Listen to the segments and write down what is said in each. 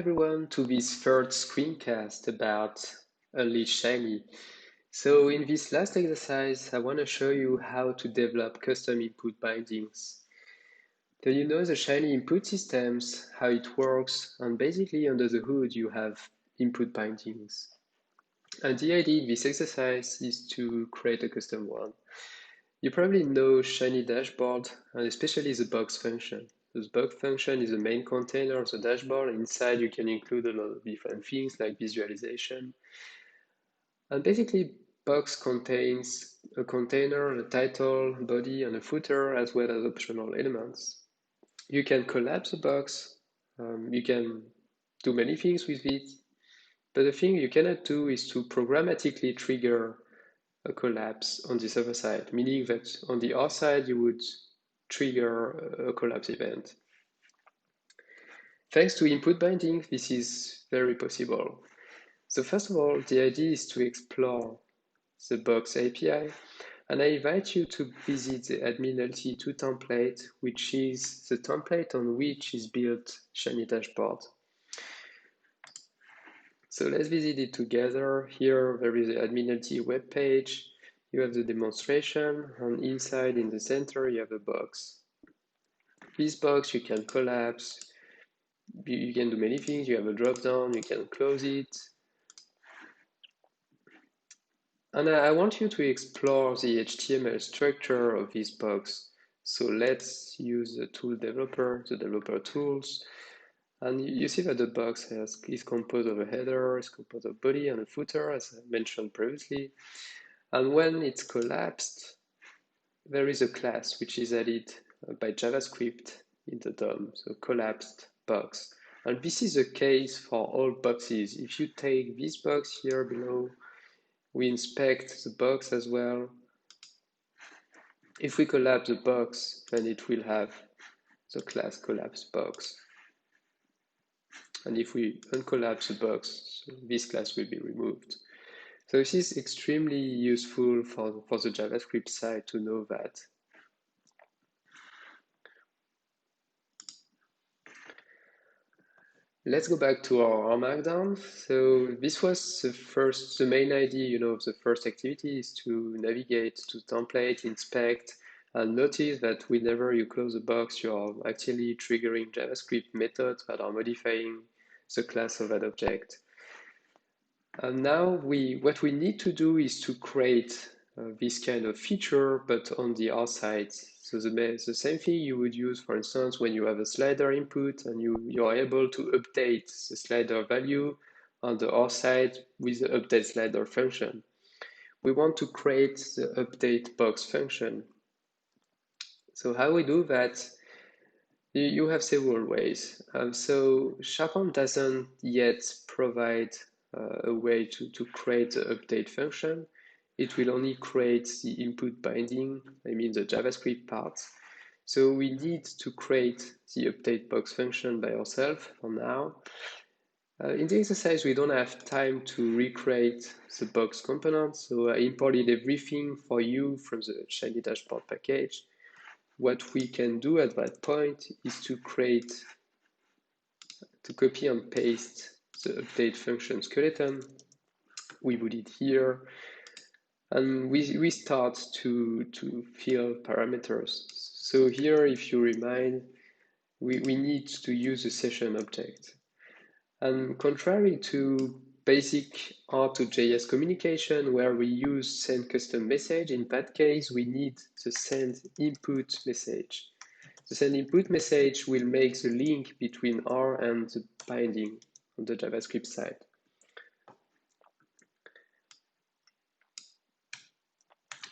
Everyone to this third screencast about Unleash Shiny. So in this last exercise, I want to show you how to develop custom input bindings. So you know the Shiny input systems, how it works, and basically under the hood you have input bindings. And the idea in this exercise is to create a custom one. You probably know Shiny dashboard, and especially the box function. This box function is the main container of the dashboard. Inside, you can include a lot of different things like visualization. And basically, box contains a container, a title, body, and a footer, as well as optional elements. You can collapse the box. You can do many things with it. But the thing you cannot do is to programmatically trigger a collapse on this other side, meaning that on the R side, you would trigger a collapse event. Thanks to input binding, this is very possible. So first of all, the idea is to explore the Box API, and I invite you to visit the admin LT2 template, which is the template on which is built Shiny Dashboard. So let's visit it together. Here there is the admin LT web page. You have the demonstration, and inside in the center you have a box. This box you can collapse. You can do many things. You have a drop down, you can close it. And I want you to explore the HTML structure of this box. So let's use the tool developer, the developer tools. And you see that the box is composed of a header, is composed of body and a footer, as I mentioned previously. And when it's collapsed, there is a class which is added by JavaScript in the DOM, so collapsed box. And this is the case for all boxes. If you take this box here below, we inspect the box as well. If we collapse the box, then it will have the class collapse box. And if we uncollapse the box, so this class will be removed. So this is extremely useful for the JavaScript side to know that. Let's go back to our Markdown. So this was the main idea, of the first activity is to navigate to template, inspect, and notice that whenever you close a box, you're actually triggering JavaScript methods that are modifying the class of that object. And now what we need to do is to create this kind of feature, but on the R side. So the same thing you would use, for instance, when you have a slider input and you're able to update the slider value on the R side with the update slider function. We want to create the update box function. So how we do that? You have several ways. So SharePoint doesn't yet provide a way to create the update function. It will only create the input binding, I mean the JavaScript part. So we need to create the update box function by ourselves for now. In the exercise, we don't have time to recreate the box component, so I imported everything for you from the Shiny Dashboard package. What we can do at that point is to copy and paste the update function skeleton. We put it here, and we start to fill parameters. So here, if you remind, we need to use a session object. And contrary to basic R2JS communication, where we use send custom message, in that case, we need the send input message. The send input message will make the link between R and the binding on the JavaScript side.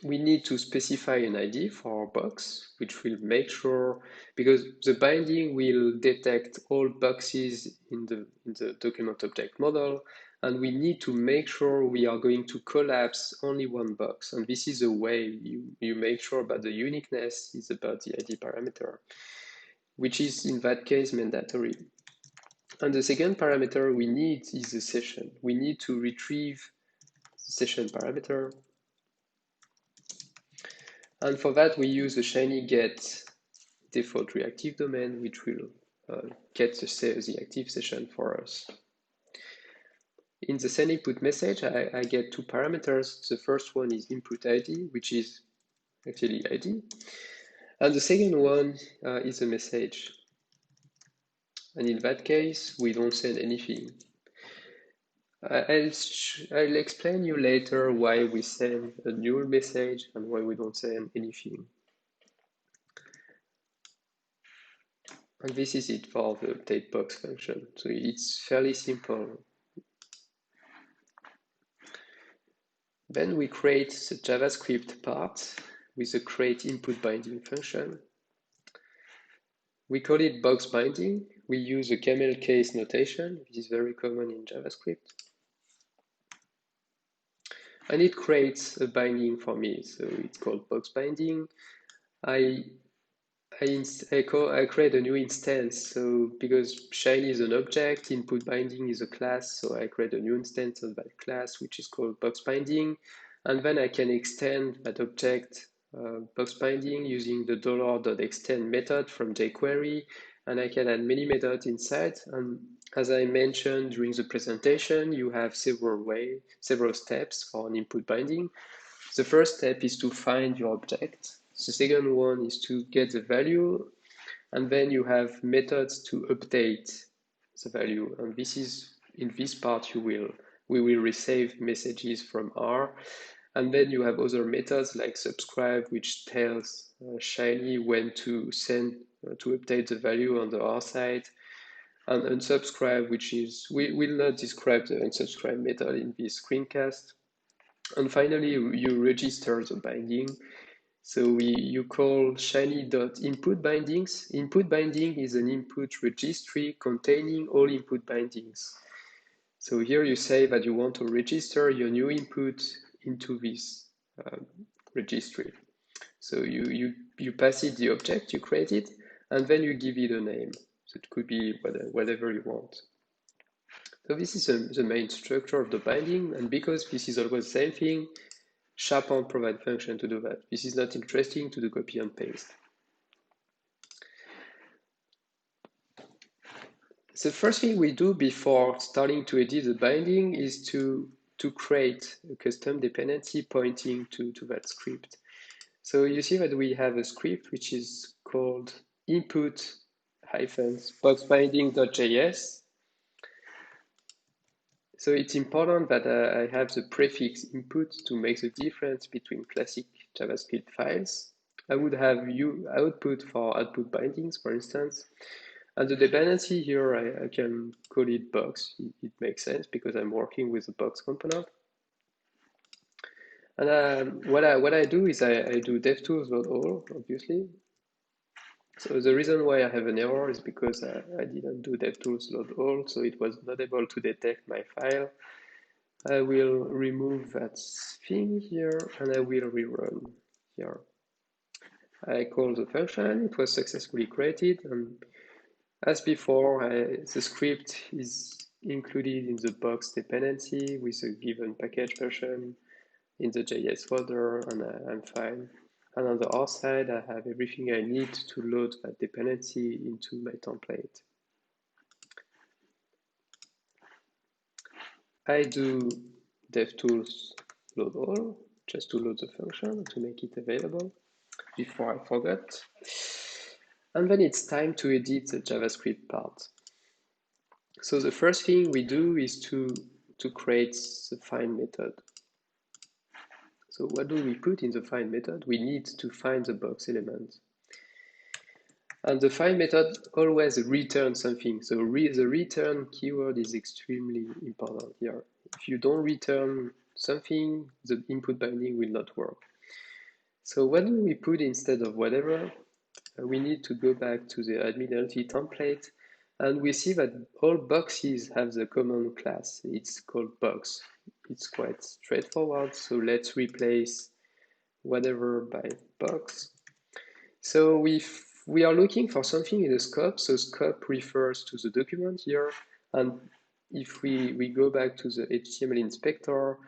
We need to specify an ID for our box, which will make sure, because the binding will detect all boxes in the document object model, and we need to make sure we are going to collapse only one box. And this is a way you make sure that the uniqueness is about the ID parameter, which is in that case mandatory. And the second parameter we need is the session. We need to retrieve the session parameter. And for that, we use the Shiny get default reactive domain, which will get the active session for us. In the send input message, I get two parameters. The first one is input ID, which is actually ID. And the second one is a message. And in that case, we don't send anything. I'll explain you later why we send a null message and why we don't send anything. And this is it for the update box function. So it's fairly simple. Then we create the JavaScript part with the create input binding function. We call it box binding. We use a camel case notation. This is very common in JavaScript. And it creates a binding for me. So it's called box binding. I create a new instance. So because Shiny is an object, input binding is a class. So I create a new instance of that class, which is called box binding. And then I can extend that object box binding using the $.extend method from jQuery. And I can add many methods inside. And as I mentioned during the presentation, you have several steps for an input binding. The first step is to find your object. The second one is to get the value, and then you have methods to update the value. And this is, in this part, we will receive messages from R. And then you have other methods like subscribe, which tells Shiny when to send, to update the value on the R side. And unsubscribe, which is, we will not describe the unsubscribe method in this screencast. And finally, you register the binding. So you call shiny.input bindings. Input binding is an input registry containing all input bindings. So here you say that you want to register your new input into this registry. So you pass it the object you created, and then you give it a name. So it could be whatever you want. So this is the main structure of the binding, and because this is always the same thing, RPharma provide function to do that. This is not interesting to do copy and paste. The first thing we do before starting to edit the binding is to create a custom dependency pointing to that script. So you see that we have a script which is called input-boxbinding.js. So it's important that I have the prefix input to make the difference between classic JavaScript files. I would have output for output bindings, for instance. And the dependency here, I can call it box. It makes sense because I'm working with the box component. And what I do is I do devtools.all, obviously. So the reason why I have an error is because I didn't do devtools.all, so it was not able to detect my file. I will remove that thing here and I will rerun here. I call the function, it was successfully created, and as before, the script is included in the box dependency with a given package version in the JS folder, and I'm fine. And on the R side, I have everything I need to load that dependency into my template. I do devtools load all just to load the function to make it available before I forgot. And then it's time to edit the JavaScript part. So the first thing we do is to create the find method. So what do we put in the find method? We need to find the box element. And the find method always returns something. So the return keyword is extremely important here. If you don't return something, the input binding will not work. So what do we put instead of whatever? We need to go back to the Admiralty template, and we see that all boxes have the common class. It's called box. It's quite straightforward, so let's replace whatever by box. So we are looking for something in the scope, so scope refers to the document here, and if we go back to the HTML inspector,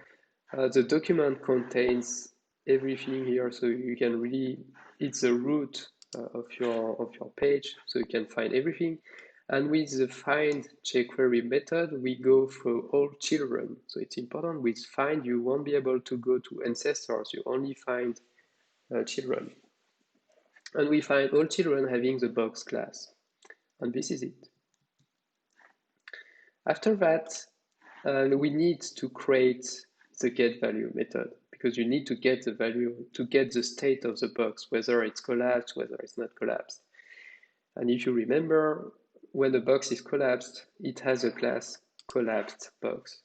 the document contains everything here, so you can really, it's the root of your page, so you can find everything. And with the find jQuery method, we go through all children. So it's important with find, you won't be able to go to ancestors, you only find children. And we find all children having the box class. And this is it. After that, we need to create the getValue method because you need to get the value, to get the state of the box, whether it's collapsed, whether it's not collapsed. And if you remember, when the box is collapsed, it has a class collapsed box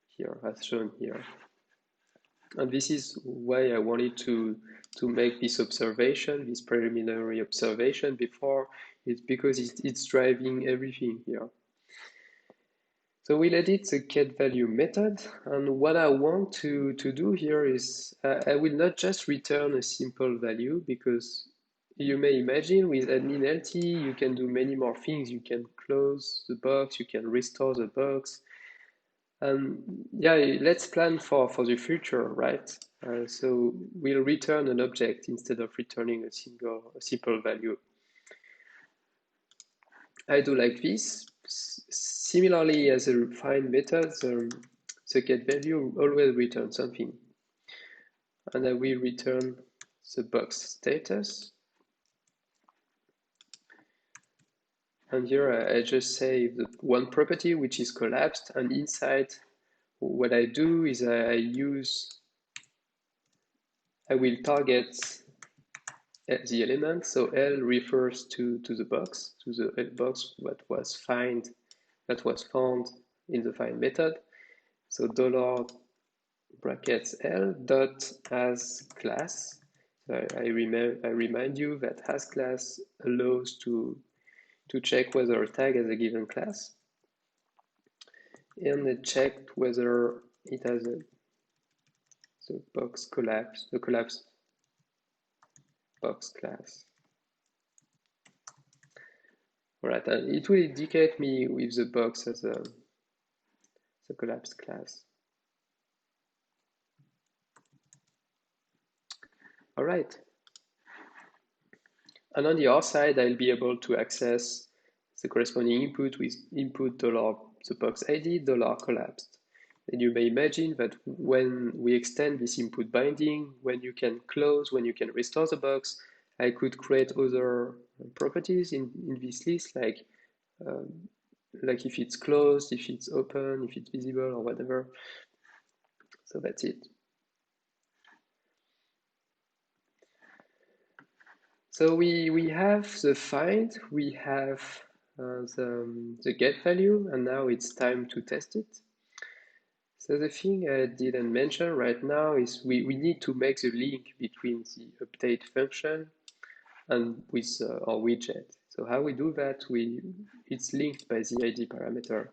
here, as shown here. And this is why I wanted to make this observation, this preliminary observation before, it's because it's driving everything here. So we'll edit the getValue method, and what I want to do here is I will not just return a simple value, because you may imagine with admin LT you can do many more things. You can close the box, you can restore the box, and yeah, let's plan for the future, right? So we'll return an object instead of returning a simple value. I do like this. Similarly, as a find method, the getValue always returns something. And I will return the box status. And here I just say the one property which is collapsed, and inside what I do is I will target the element. So L refers to the box, to the box that was found in the find method. So dollar brackets L dot as class. So I remind you that has class allows to check whether a tag has a given class, and it checked whether it has the box collapse, the collapsed box class. All right, and it will indicate me with the box as the collapsed class. All right. And on the other side, I'll be able to access the corresponding input with input dollar the box ID dollar collapsed. And you may imagine that when we extend this input binding, when you can close, when you can restore the box, I could create other properties in this list, like if it's closed, if it's open, if it's visible, or whatever. So that's it. So we have the find, we have the getValue, and now it's time to test it. So the thing I didn't mention right now is we need to make the link between the update function and with our widget. So how we do that, it's linked by the ID parameter.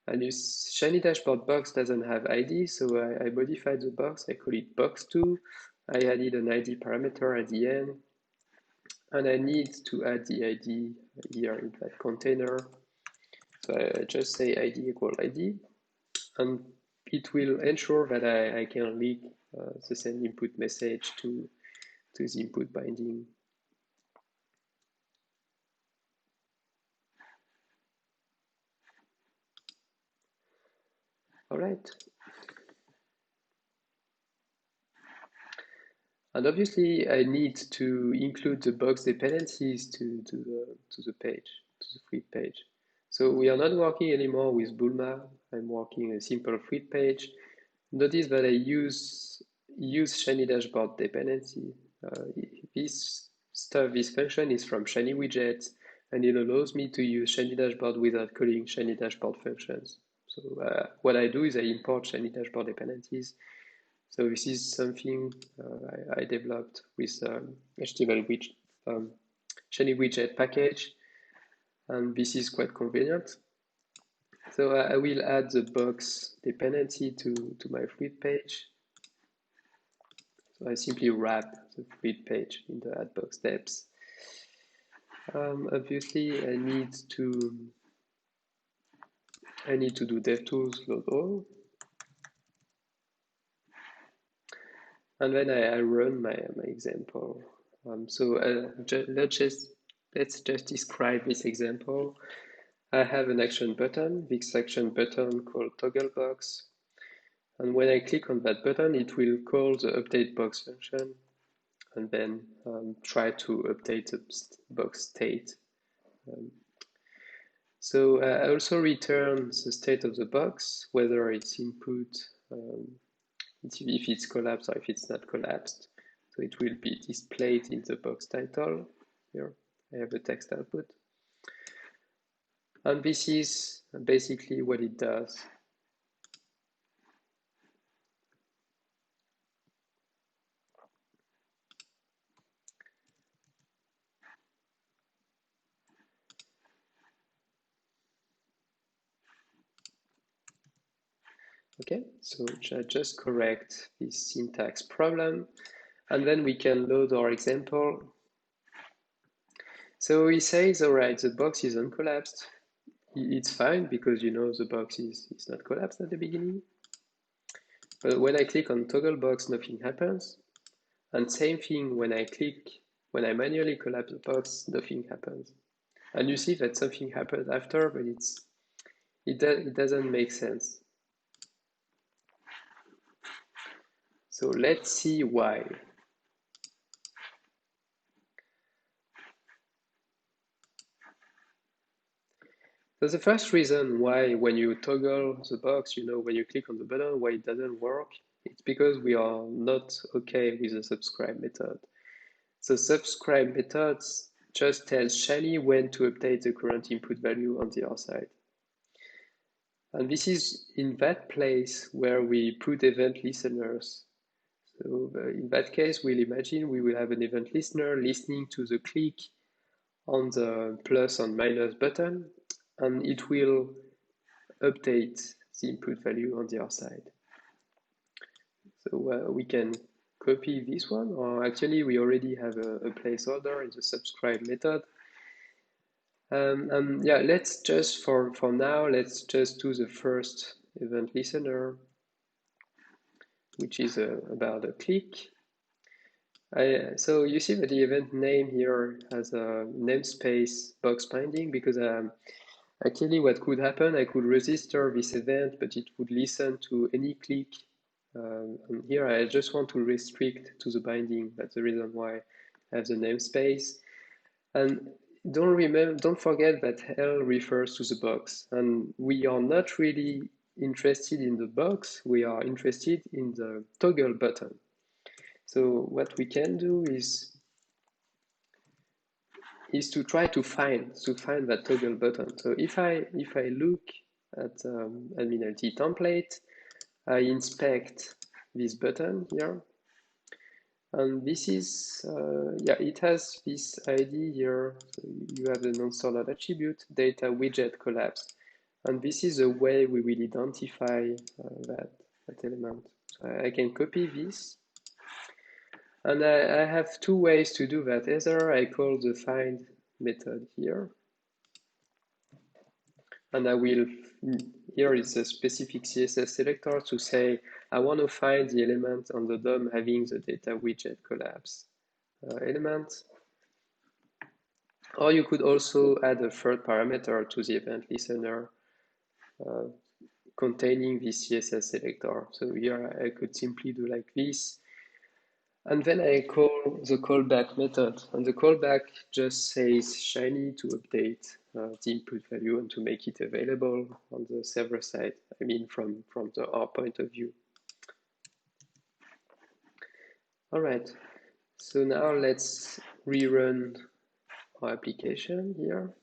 And this Shiny dashboard box doesn't have ID, so I modified the box, I call it box2. I added an ID parameter at the end, and I need to add the ID here in that container. So I just say ID equal ID, and it will ensure that I can link the same input message to the input binding. All right. And obviously, I need to include the box dependencies to the page, to the Fluid page. So we are not working anymore with Bulma. I'm working a simple Fluid page. Notice that I use Shiny dashboard dependency. This function is from Shiny widget, and it allows me to use Shiny dashboard without calling Shiny dashboard functions. So what I do is I import Shiny dashboard dependencies. So this is something I developed with HTML widget, Shiny widget package, and this is quite convenient. So I will add the box dependency to my Fluid page. So I simply wrap the Fluid page in the add box steps. Obviously, I need to do DevTools load all, and then I run my example. So let's just Let's just describe this example. I have an action button, this action button called toggle box. And when I click on that button, it will call the update box function and then try to update the box state. So I also return the state of the box, whether it's input, if it's collapsed or if it's not collapsed. So it will be displayed in the box title. Here I have a text output. And this is basically what it does. Okay, so I just correct this syntax problem, and then we can load our example. So he says, all right, the box is uncollapsed. It's fine because you know the box is not collapsed at the beginning. But when I click on toggle box, nothing happens. And same thing when I manually collapse the box, nothing happens. And you see that something happens after, but it doesn't make sense. So let's see why. So the first reason why when you toggle the box, you know, when you click on the button, why it doesn't work, it's because we are not okay with the subscribe method. So subscribe methods just tells Shiny when to update the current input value on the other side. And this is in that place where we put event listeners. So in that case, we'll imagine we will have an event listener listening to the click on the plus and minus button, and it will update the input value on the other side. So we can copy this one, or actually we already have a placeholder in the subscribe method. And yeah, let's just, for now, let's just do the first event listener, which is about a click. So you see that the event name here has a namespace box binding because actually what could happen, I could register this event, but it would listen to any click. And here I just want to restrict to the binding. That's the reason why I have the namespace. And don't forget that L refers to the box. And we are not really interested in the box. We are interested in the toggle button. So what we can do is to try to find that toggle button. So if I look at admin template, I inspect this button here, and this is yeah, it has this ID here. So you have the non-standard attribute data widget collapse, and this is a way we will identify that element. So I can copy this. And I have two ways to do that. Either I call the find method here, and I will, here is a specific CSS selector to say, I want to find the element on the DOM having the data widget collapse element. Or you could also add a third parameter to the event listener containing this CSS selector. So here I could simply do like this. And then I call the callback method, and the callback just says Shiny to update the input value and to make it available on the server side. I mean, from our point of view. All right, so now let's rerun our application here.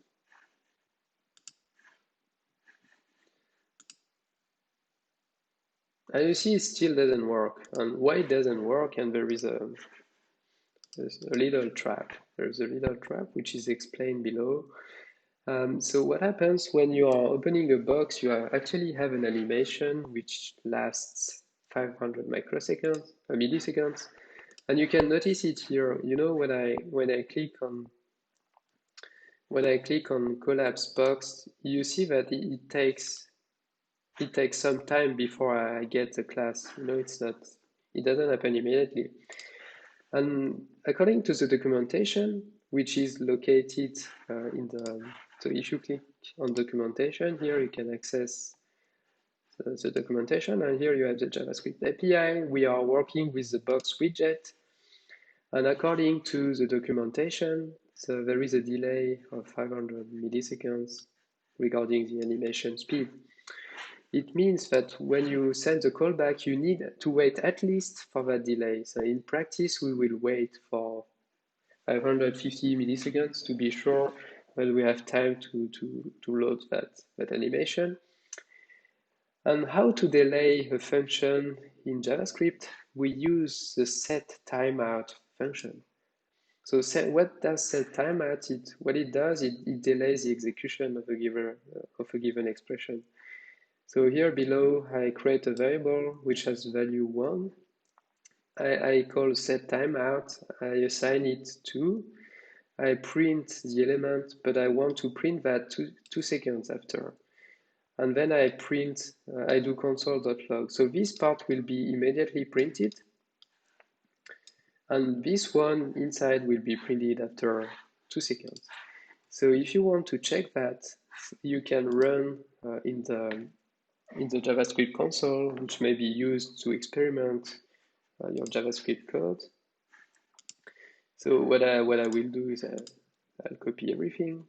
And you see it still doesn't work. And why it doesn't work, and there's a little trap. There's a little trap which is explained below. So what happens when you are opening a box, you actually have an animation which lasts 500 microseconds, milliseconds, and you can notice it here. You know, when I click on collapse box, you see that it takes some time before I get the class. You know, it doesn't happen immediately. And according to the documentation, which is located in the, so if you click on documentation here, you can access the documentation, and here you have the JavaScript API. We are working with the box widget, and according to the documentation, so there is a delay of 500 milliseconds regarding the animation speed. It means that when you send the callback, you need to wait at least for that delay. So in practice, we will wait for 550 milliseconds to be sure that we have time to load that animation. And how to delay a function in JavaScript? We use the set timeout function. So what does set timeout? What it does, it delays the execution of a given expression. So here below, I create a variable which has value 1. I call set timeout. I assign it to. I print the element, but I want to print that two seconds after. And then I print, I do console.log. So this part will be immediately printed. And this one inside will be printed after 2 seconds. So if you want to check that, you can run in the JavaScript console, which may be used to experiment your JavaScript code. So what I will do is I'll copy everything.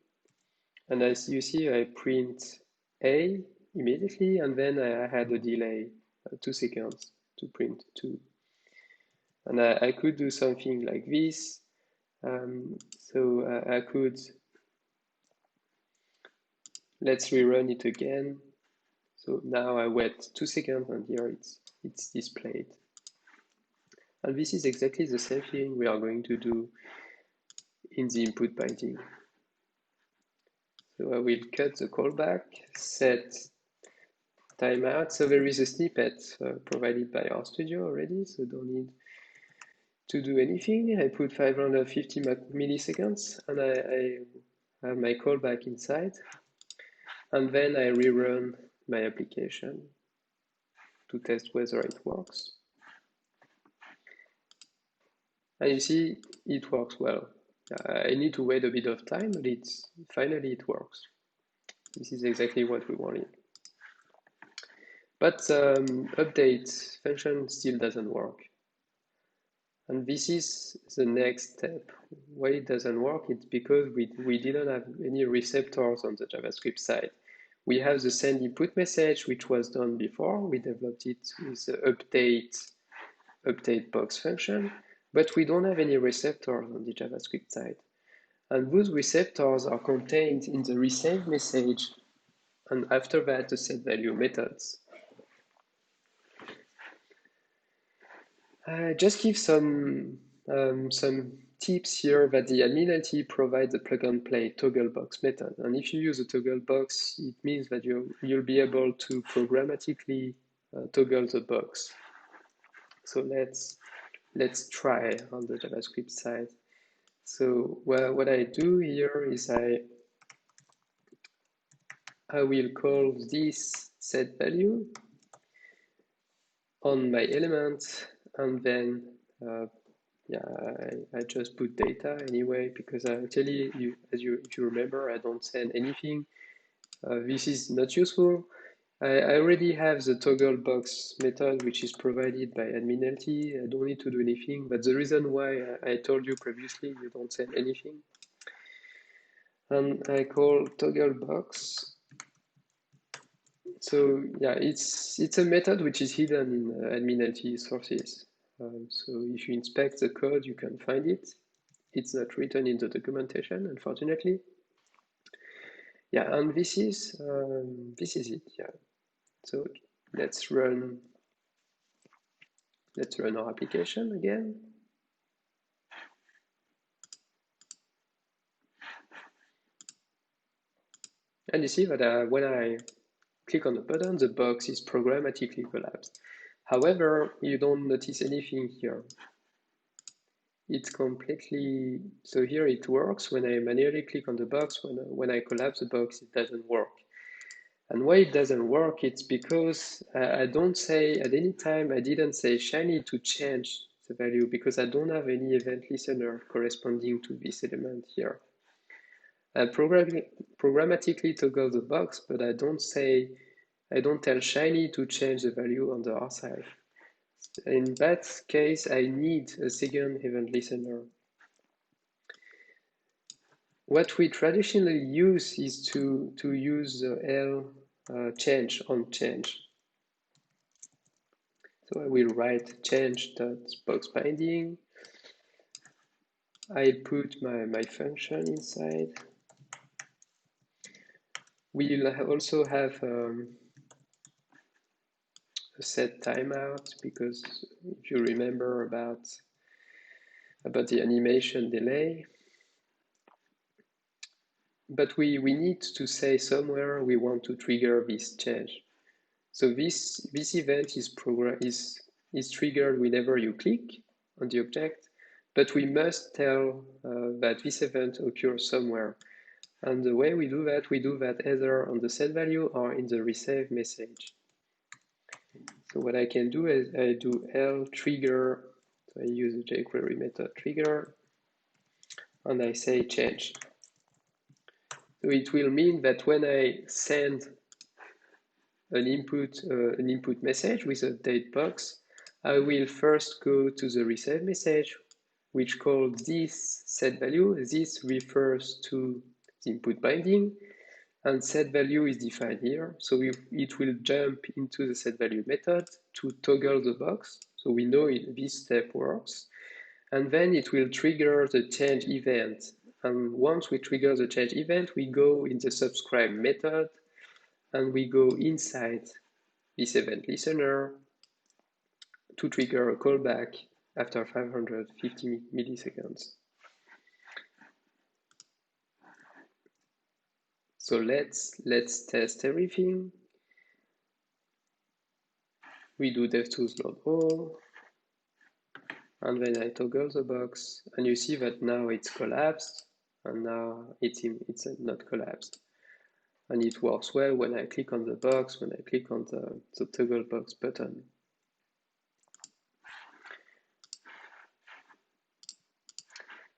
And as you see, I print A immediately, and then I had a delay, 2 seconds to print 2. And I could do something like this. So I could, let's rerun it again. So now I wait 2 seconds, and here it's displayed. And this is exactly the same thing we are going to do in the input binding. So I will cut the callback, set timeout. So there is a snippet provided by RStudio already, so don't need to do anything. I put 550 milliseconds, and I have my callback inside. And then I rerun my application to test whether it works. And you see, it works well. I need to wait a bit of time, but finally it works. This is exactly what we wanted. But update function still doesn't work. And this is the next step. Why it doesn't work, it's because we didn't have any receptors on the JavaScript side. We have the send input message, which was done before. We developed it with the update box function, but we don't have any receptors on the JavaScript side. And those receptors are contained in the receive message, and after that, the setValue methods. Just give some tips here that the admin provides a plug-and-play toggle box method. And if you use a toggle box, it means that you'll be able to programmatically toggle the box. So let's try on the JavaScript side. So what I do here is I will call this setValue on my element, and then I just put data anyway, because actually, if you remember, I don't send anything. This is not useful. I already have the toggle box method, which is provided by admin. I don't need to do anything, but the reason why I told you previously, you don't send anything. And I call toggle box. So yeah, it's a method which is hidden in admin sources. So if you inspect the code, you can find it. It's not written in the documentation, unfortunately. Yeah, and this is it. Yeah. So let's run our application again. And you see that when I click on the button, the box is programmatically collapsed. However, you don't notice anything here. It's completely, so here it works. When I manually click on the box, when I collapse the box, it doesn't work. And why it doesn't work, it's because I don't say, at any time, I didn't say shiny to change the value because I don't have any event listener corresponding to this element here. I programmatically toggle the box, but I don't tell Shiny to change the value on the R-side. In that case, I need a second event listener. What we traditionally use is to use the L change on change. So I will write change.box binding. I put my function inside. We'll also have a set timeout because if you remember about the animation delay, but we need to say somewhere we want to trigger this change. So this event is triggered whenever you click on the object, but we must tell that this event occurs somewhere. And the way we do that either on the set value or in the receive message. So what I can do is I do L trigger, so I use the jQuery method trigger, and I say change. So it will mean that when I send an input message with a date box, I will first go to the receive message, which calls this set value. This refers to the input binding, and set value is defined here. So it will jump into the set value method to toggle the box. So we know this step works. And then it will trigger the change event. And once we trigger the change event, we go in the subscribe method and we go inside this event listener to trigger a callback after 550 milliseconds. So let's test everything. We do devtools load all, and then I toggle the box, and you see that now it's collapsed, and now it's not collapsed. And it works well when I click on the box, when I click on the toggle box button.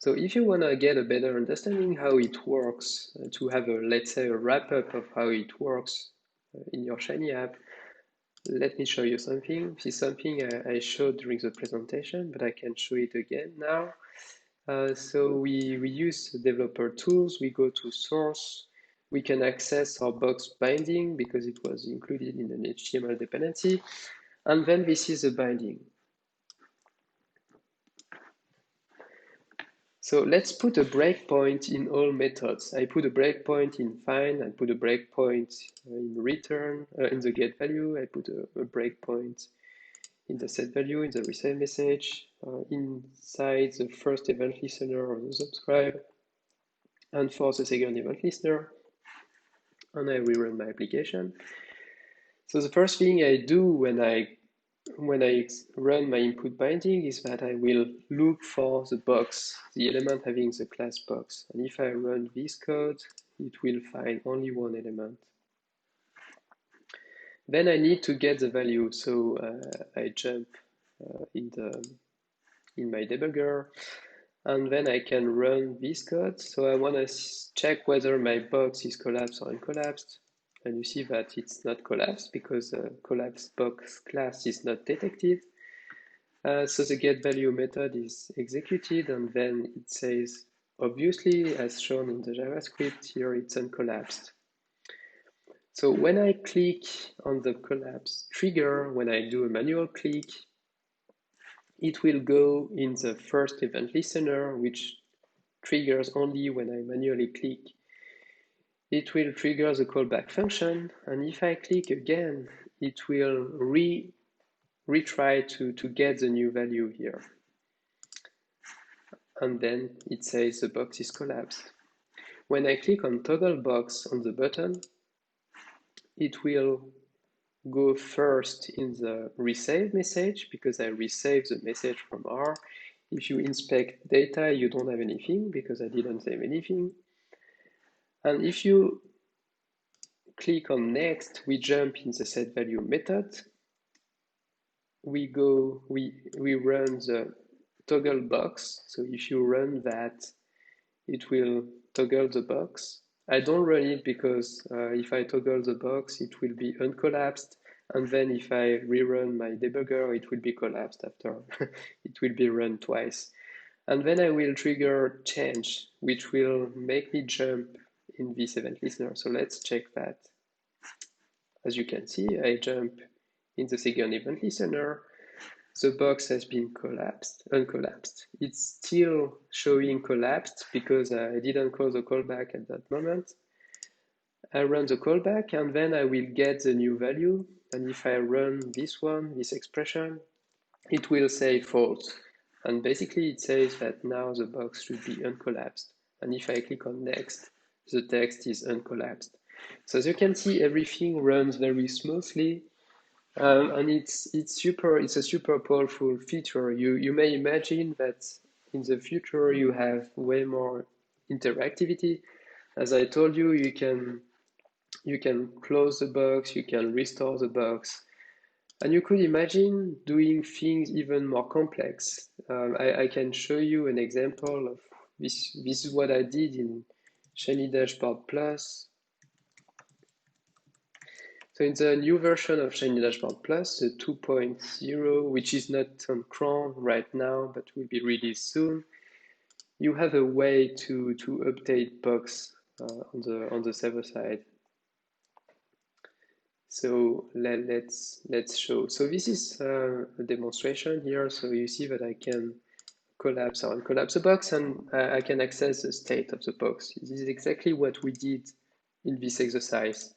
So if you want to get a better understanding how it works, to have let's say a wrap-up of how it works in your Shiny app, let me show you something. This is something I showed during the presentation, but I can show it again now. So we use developer tools, we go to source, we can access our box binding because it was included in an HTML dependency, and then this is the binding. So let's put a breakpoint in all methods. I put a breakpoint in find, I put a breakpoint in return, in the get value, I put a breakpoint in the set value, in the receive message, inside the first event listener or the subscribe, and for the second event listener, and I rerun my application. So the first thing I do when I run my input binding is that I will look for the box, the element having the class box. And if I run this code, it will find only one element. Then I need to get the value, so I jump in my debugger, and then I can run this code. So I want to check whether my box is collapsed or uncollapsed. And you see that it's not collapsed because the collapsed box class is not detected. So the get value method is executed, and then it says, obviously, as shown in the JavaScript, here it's uncollapsed. So when I click on the collapse trigger, when I do a manual click, it will go in the first event listener, which triggers only when I manually click. It will trigger the callback function, and if I click again, it will retry to get the new value here. And then it says the box is collapsed. When I click on toggle box on the button, it will go first in the receive message because I receive the message from R. If you inspect data, you don't have anything because I didn't save anything. And if you click on next, we jump in the set value method. we run the toggle box. So if you run that, it will toggle the box. I don't run it because if I toggle the box, it will be uncollapsed. And then if I rerun my debugger, it will be collapsed after. It will be run twice. And then I will trigger change, which will make me jump in this event listener. So let's check that. As you can see, I jump in the second event listener. The box has been uncollapsed. It's still showing collapsed because I didn't call the callback at that moment. I run the callback and then I will get the new value. And if I run this one, this expression, it will say false. And basically it says that now the box should be uncollapsed. And if I click on next, the text is uncollapsed. So as you can see, everything runs very smoothly. And it's a super powerful feature. You may imagine that in the future you have way more interactivity. As I told you, you can close the box, you can restore the box, and you could imagine doing things even more complex. I can show you an example of this. This is what I did in Shiny Dashboard Plus. So in the new version of Shiny Dashboard Plus, the 2.0, which is not on cron right now, but will be released soon, you have a way to update bugs on the server side. So let's show. So this is a demonstration here. So you see that I can collapse or uncollapse the box, and I can access the state of the box. This is exactly what we did in this exercise.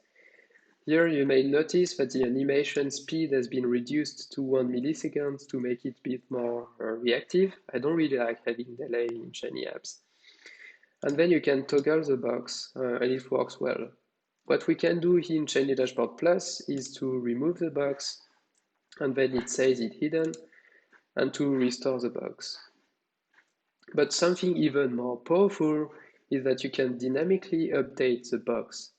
Here you may notice that the animation speed has been reduced to 1 millisecond to make it a bit more reactive. I don't really like having delay in Shiny apps. And then you can toggle the box and it works well. What we can do in Shiny Dashboard Plus is to remove the box and then it says it's hidden and to restore the box. But something even more powerful is that you can dynamically update the box.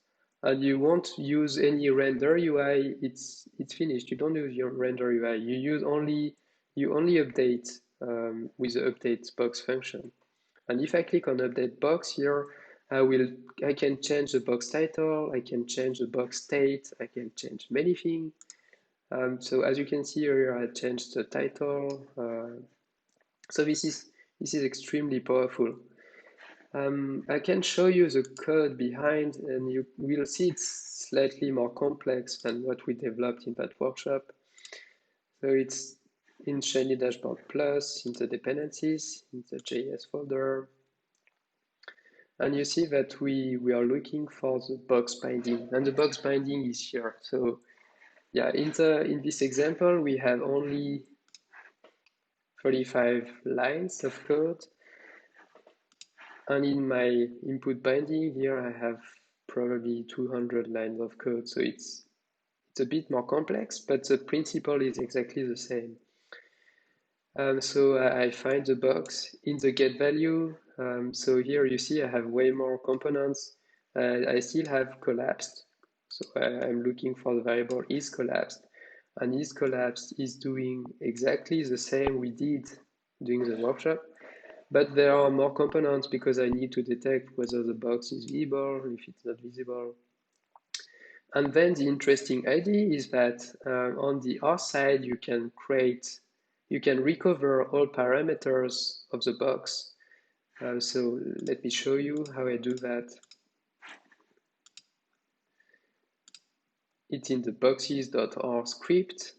And you won't use any render UI, it's finished. You don't use your render UI. You only update with the update box function. And if I click on update box here, I can change the box title, I can change the box state, I can change many things. So as you can see here, I changed the title. So this is extremely powerful. I can show you the code behind, and you will see it's slightly more complex than what we developed in that workshop. So it's in Shiny Dashboard Plus, in the dependencies, in the JS folder. And you see that we are looking for the box binding, and the box binding is here. So yeah, in this example, we have only 35 lines of code. And in my input binding here, I have probably 200 lines of code. So it's a bit more complex, but the principle is exactly the same. So I find the box in the get value. So here you see I have way more components. I still have collapsed. So I'm looking for the variable is collapsed. And is collapsed is doing exactly the same we did during the workshop. But there are more components because I need to detect whether the box is visible, if it's not visible. And then the interesting idea is that on the R side, you can recover all parameters of the box. So let me show you how I do that. It's in the boxes.r script.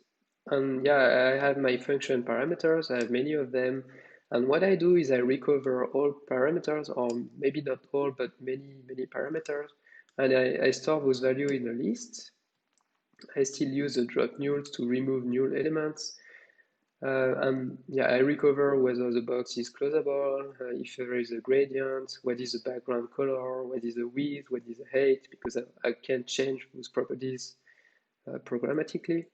And yeah, I have my function parameters. I have many of them. And what I do is I recover all parameters, or maybe not all, but many parameters. And I store those values in a list. I still use the drop nulls to remove null elements. And yeah, I recover whether the box is closable, if there is a gradient, what is the background color, what is the width, what is the height, because I can change those properties programmatically.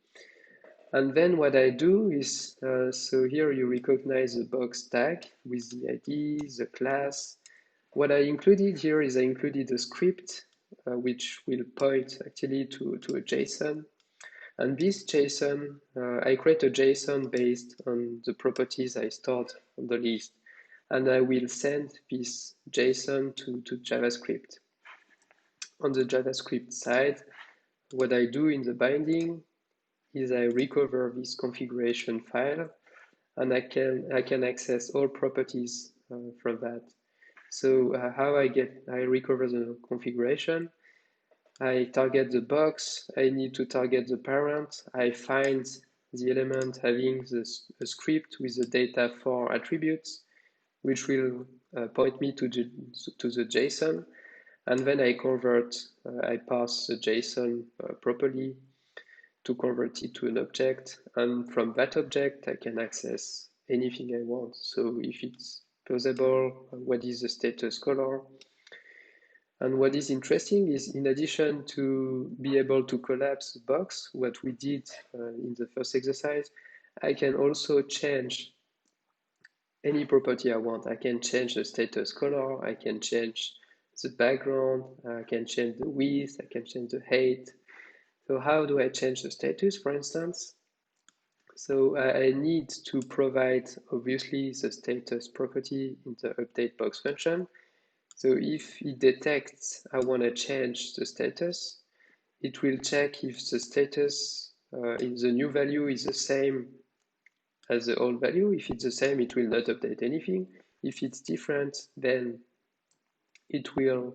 And then what I do is, so here you recognize the box tag with the ID, the class. What I included here is I included a script which will point actually to a JSON. And this JSON, I create a JSON based on the properties I stored on the list. And I will send this JSON to JavaScript. On the JavaScript side, what I do in the binding is I recover this configuration file, and I can access all properties from that. So how I recover the configuration, I target the box, I need to target the parent, I find the element having a script with the data for attributes, which will point me to the JSON, and then I convert, I pass the JSON properly to convert it to an object, and from that object I can access anything I want. So if it's plausible, what is the status color? And what is interesting is, in addition to be able to collapse the box, what we did in the first exercise, I can also change any property I want. I can change the status color, I can change the background, I can change the width, I can change the height. So how do I change the status, for instance? So I need to provide, obviously, the status property in the update box function. So if it detects I want to change the status, it will check if the status in the new value is the same as the old value. If it's the same, it will not update anything. If it's different, then it will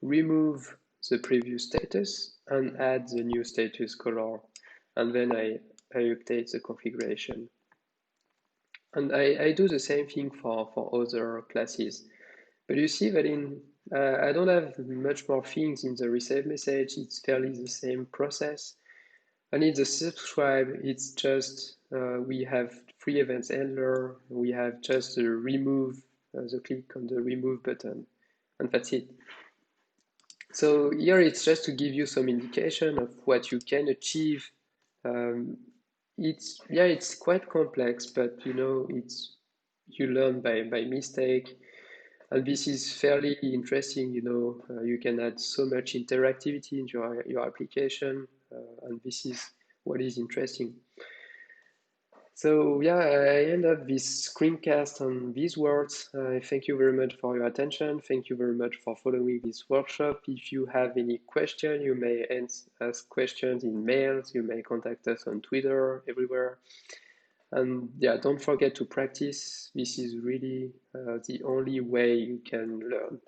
remove the previous status and add the new status color. And then I update the configuration. And I do the same thing for other classes. But you see that I don't have much more things in the receive message. It's fairly the same process. And in the subscribe, it's just we have free events handler. We have just the remove, the click on the remove button, and that's it. So here it's just to give you some indication of what you can achieve. It's quite complex, but you learn by mistake. And this is fairly interesting, you can add so much interactivity into your application, and this is what is interesting. So yeah, I end up this screencast on these words. Thank you very much for your attention. Thank you very much for following this workshop. If you have any question, you may ask questions in mails. You may contact us on Twitter, everywhere. And yeah, don't forget to practice. This is really the only way you can learn.